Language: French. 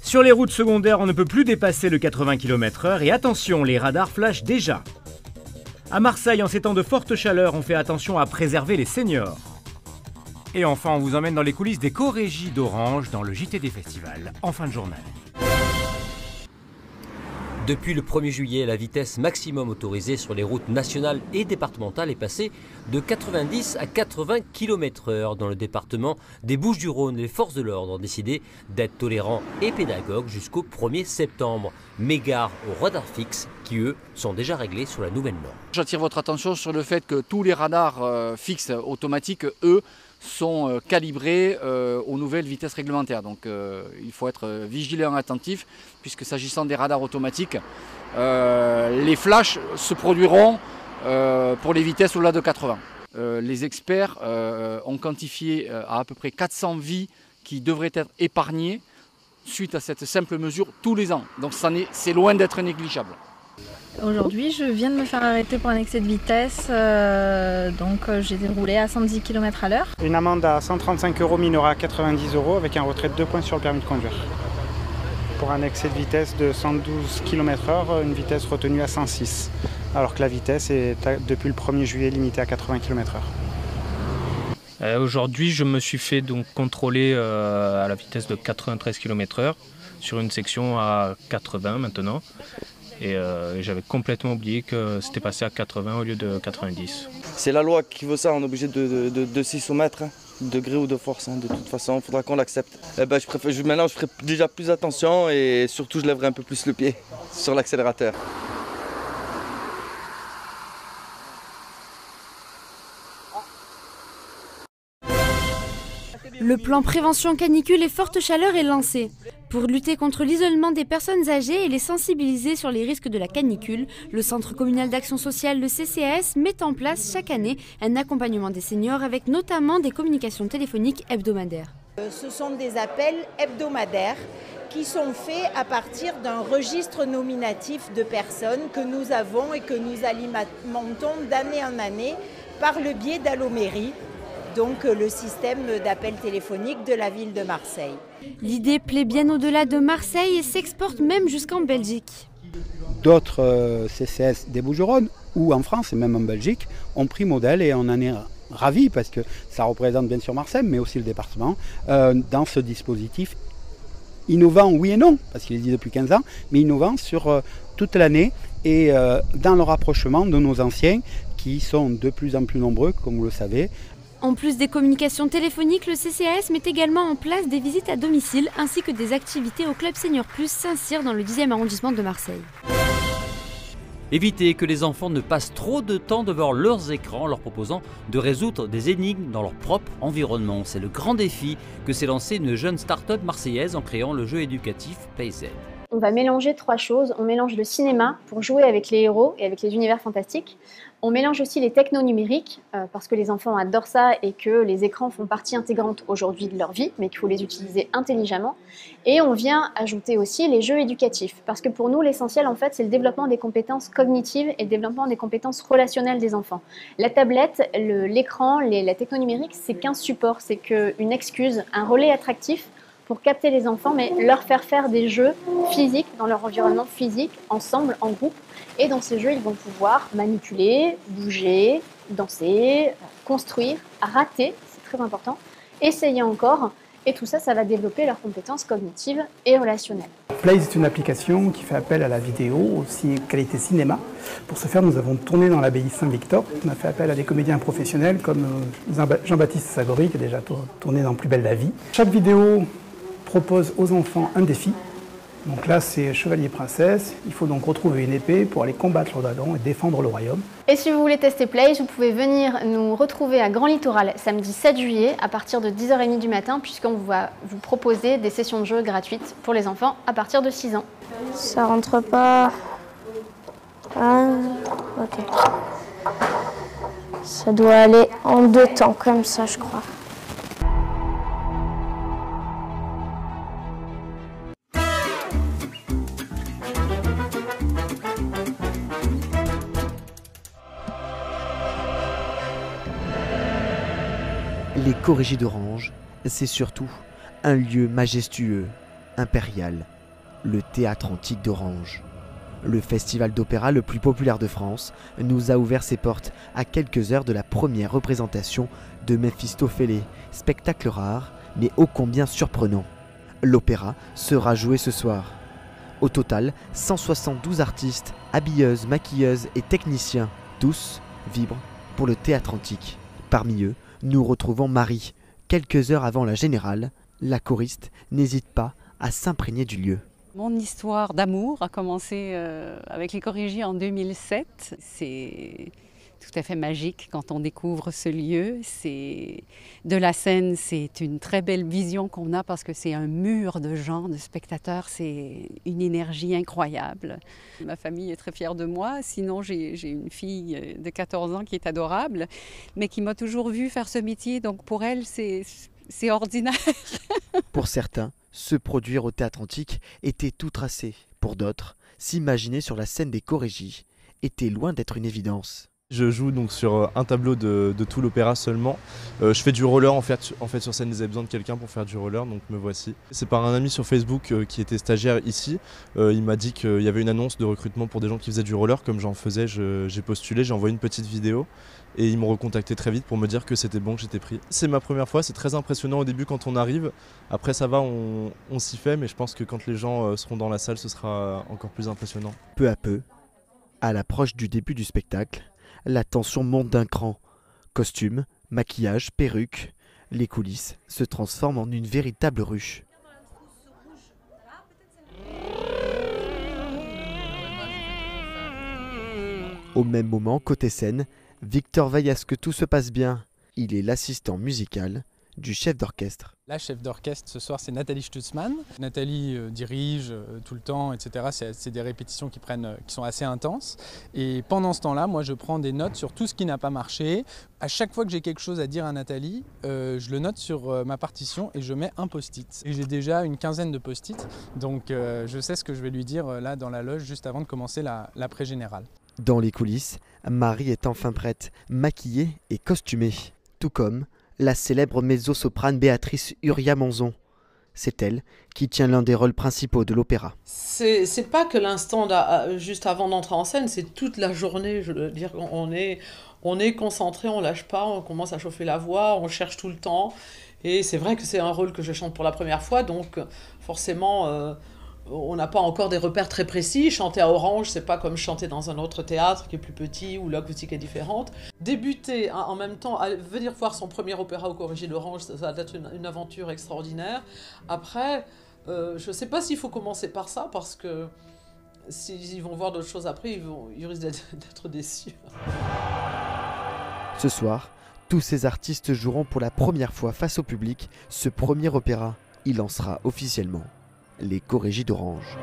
Sur les routes secondaires, on ne peut plus dépasser le 80 km/h et attention, les radars flashent déjà. À Marseille, en ces temps de forte chaleur, on fait attention à préserver les seniors. Et enfin, on vous emmène dans les coulisses des co-régies d'Orange dans le JT des festivals, en fin de journal. Depuis le 1er juillet, la vitesse maximum autorisée sur les routes nationales et départementales est passée de 90 à 80 km/h. Dans le département des Bouches-du-Rhône, les forces de l'ordre ont décidé d'être tolérants et pédagogues jusqu'au 1er septembre. Mais gare aux radars fixes qui, eux, sont déjà réglés sur la nouvelle norme. J'attire votre attention sur le fait que tous les radars fixes automatiques, eux, sont calibrés aux nouvelles vitesses réglementaires. Donc il faut être vigilant et attentif, puisque s'agissant des radars automatiques, les flashs se produiront pour les vitesses au-delà de 80. Les experts ont quantifié à peu près 400 vies qui devraient être épargnées suite à cette simple mesure tous les ans. Donc c'est loin d'être négligeable. Aujourd'hui, je viens de me faire arrêter pour un excès de vitesse, donc j'ai roulé à 110 km/h. Une amende à 135 € minorée à 90 € avec un retrait de 2 points sur le permis de conduire. Pour un excès de vitesse de 112 km/h, une vitesse retenue à 106, alors que la vitesse est depuis le 1er juillet limitée à 80 km/h. Aujourd'hui, je me suis fait donc contrôler à la vitesse de 93 km/h sur une section à 80 maintenant. Et j'avais complètement oublié que c'était passé à 80 au lieu de 90. C'est la loi qui veut ça, on est obligé de s'y soumettre, de gré ou de force, de toute façon, il faudra qu'on l'accepte. Maintenant je ferai déjà plus attention et surtout je lèverai un peu plus le pied sur l'accélérateur. Le plan prévention canicule et forte chaleur est lancé. Pour lutter contre l'isolement des personnes âgées et les sensibiliser sur les risques de la canicule, le Centre communal d'action sociale, le CCAS, met en place chaque année un accompagnement des seniors avec notamment des communications téléphoniques hebdomadaires. Ce sont des appels hebdomadaires qui sont faits à partir d'un registre nominatif de personnes que nous avons et que nous alimentons d'année en année par le biais d'Allomérie, donc le système d'appel téléphonique de la ville de Marseille. L'idée plaît bien au-delà de Marseille et s'exporte même jusqu'en Belgique. D'autres CCS des Bouches-du-Rhône, ou en France et même en Belgique, ont pris modèle et on en est ravis parce que ça représente bien sûr Marseille, mais aussi le département, dans ce dispositif innovant, oui et non, parce qu'il existe depuis 15 ans, mais innovant sur toute l'année et dans le rapprochement de nos anciens qui sont de plus en plus nombreux, comme vous le savez. En plus des communications téléphoniques, le CCAS met également en place des visites à domicile ainsi que des activités au Club Senior Plus Saint-Cyr dans le 10e arrondissement de Marseille. Éviter que les enfants ne passent trop de temps devant leurs écrans en leur proposant de résoudre des énigmes dans leur propre environnement. C'est le grand défi que s'est lancé une jeune start-up marseillaise en créant le jeu éducatif PlayZ. On va mélanger 3 choses. On mélange le cinéma pour jouer avec les héros et avec les univers fantastiques. On mélange aussi les technos numériques parce que les enfants adorent ça et que les écrans font partie intégrante aujourd'hui de leur vie, mais qu'il faut les utiliser intelligemment. Et on vient ajouter aussi les jeux éducatifs parce que pour nous, l'essentiel, en fait, c'est le développement des compétences cognitives et le développement des compétences relationnelles des enfants. La tablette, l'écran, la techno numérique, c'est qu'un support, c'est qu'une excuse, un relais attractif pour capter les enfants, mais leur faire des jeux physiques dans leur environnement physique, ensemble, en groupe. Et dans ces jeux, ils vont pouvoir manipuler, bouger, danser, construire, rater, c'est très important, essayer encore. Et tout ça, ça va développer leurs compétences cognitives et relationnelles. Play, c'est une application qui fait appel à la vidéo, aussi qualité cinéma. Pour ce faire, nous avons tourné dans l'abbaye Saint-Victor. On a fait appel à des comédiens professionnels comme Jean-Baptiste Sagori, qui a déjà tourné dans Plus belle la vie. Chaque vidéo propose aux enfants un défi. Donc là, c'est Chevalier Princesse. Il faut donc retrouver une épée pour aller combattre le dragon et défendre le royaume. Et si vous voulez tester Play, vous pouvez venir nous retrouver à Grand Littoral samedi 7 juillet à partir de 10h30 du matin, puisqu'on va vous proposer des sessions de jeu gratuites pour les enfants à partir de 6 ans. Ça rentre pas. Ah, ok. Ça doit aller en 2 temps, comme ça, je crois. Les co-régies d'Orange, c'est surtout un lieu majestueux, impérial le Théâtre Antique d'Orange. Le festival d'opéra le plus populaire de France nous a ouvert ses portes à quelques heures de la première représentation de Méphistophélès, spectacle rare mais ô combien surprenant. L'opéra sera joué ce soir. Au total, 172 artistes, habilleuses, maquilleuses et techniciens, tous vibrent pour le Théâtre Antique. Parmi eux, nous retrouvons Marie. Quelques heures avant la générale, la choriste n'hésite pas à s'imprégner du lieu. Mon histoire d'amour a commencé avec les Chorégies en 2007. C'est tout à fait magique quand on découvre ce lieu. De la scène, c'est une très belle vision qu'on a parce que c'est un mur de gens, de spectateurs. C'est une énergie incroyable. Ma famille est très fière de moi. Sinon, j'ai une fille de 14 ans qui est adorable, mais qui m'a toujours vue faire ce métier. Donc pour elle, c'est ordinaire. Pour certains, se produire au Théâtre Antique était tout tracé. Pour d'autres, s'imaginer sur la scène des Chorégies était loin d'être une évidence. Je joue donc sur un tableau de tout l'opéra seulement. Je fais du roller en fait sur scène, ils avaient besoin de quelqu'un pour faire du roller, donc me voici. C'est par un ami sur Facebook qui était stagiaire ici. Il m'a dit qu'il y avait une annonce de recrutement pour des gens qui faisaient du roller. Comme j'en faisais, j'ai postulé, j'ai envoyé une petite vidéo et ils m'ont recontacté très vite pour me dire que c'était bon, que j'étais pris. C'est ma première fois, c'est très impressionnant au début quand on arrive. Après ça va, on s'y fait, mais je pense que quand les gens seront dans la salle, ce sera encore plus impressionnant. Peu à peu, à l'approche du début du spectacle, la tension monte d'un cran. Costumes, maquillage, perruques, les coulisses se transforment en une véritable ruche. Au même moment, côté scène, Victor veille à ce que tout se passe bien. Il est l'assistant musical du chef d'orchestre. La chef d'orchestre ce soir, c'est Nathalie Stutzmann. Nathalie dirige tout le temps, etc. C'est des répétitions qui sont assez intenses. Et pendant ce temps-là, moi je prends des notes sur tout ce qui n'a pas marché. À chaque fois que j'ai quelque chose à dire à Nathalie, je le note sur ma partition et je mets un post-it. Et j'ai déjà une quinzaine de post-it, donc je sais ce que je vais lui dire là dans la loge juste avant de commencer la pré-générale. Dans les coulisses, Marie est enfin prête, maquillée et costumée. Tout comme la célèbre mezzo-soprane Béatrice Uria-Monzon. C'est elle qui tient l'un des rôles principaux de l'opéra. C'est pas que l'instant juste avant d'entrer en scène, c'est toute la journée. Je veux dire, on est concentré, on lâche pas, on commence à chauffer la voix, on cherche tout le temps. Et c'est vrai que c'est un rôle que je chante pour la première fois, donc forcément, on n'a pas encore des repères très précis. Chanter à Orange, c'est pas comme chanter dans un autre théâtre qui est plus petit, où l'acoustique est différente. Débuter en même temps, venir voir son premier opéra aux Chorégies d'Orange, ça va être une aventure extraordinaire. Après, je sais pas s'il faut commencer par ça, parce que s'ils vont voir d'autres choses après, ils risquent d'être déçus. Ce soir, tous ces artistes joueront pour la première fois face au public ce premier opéra. Il lancera officiellement les Chorégies d'Orange.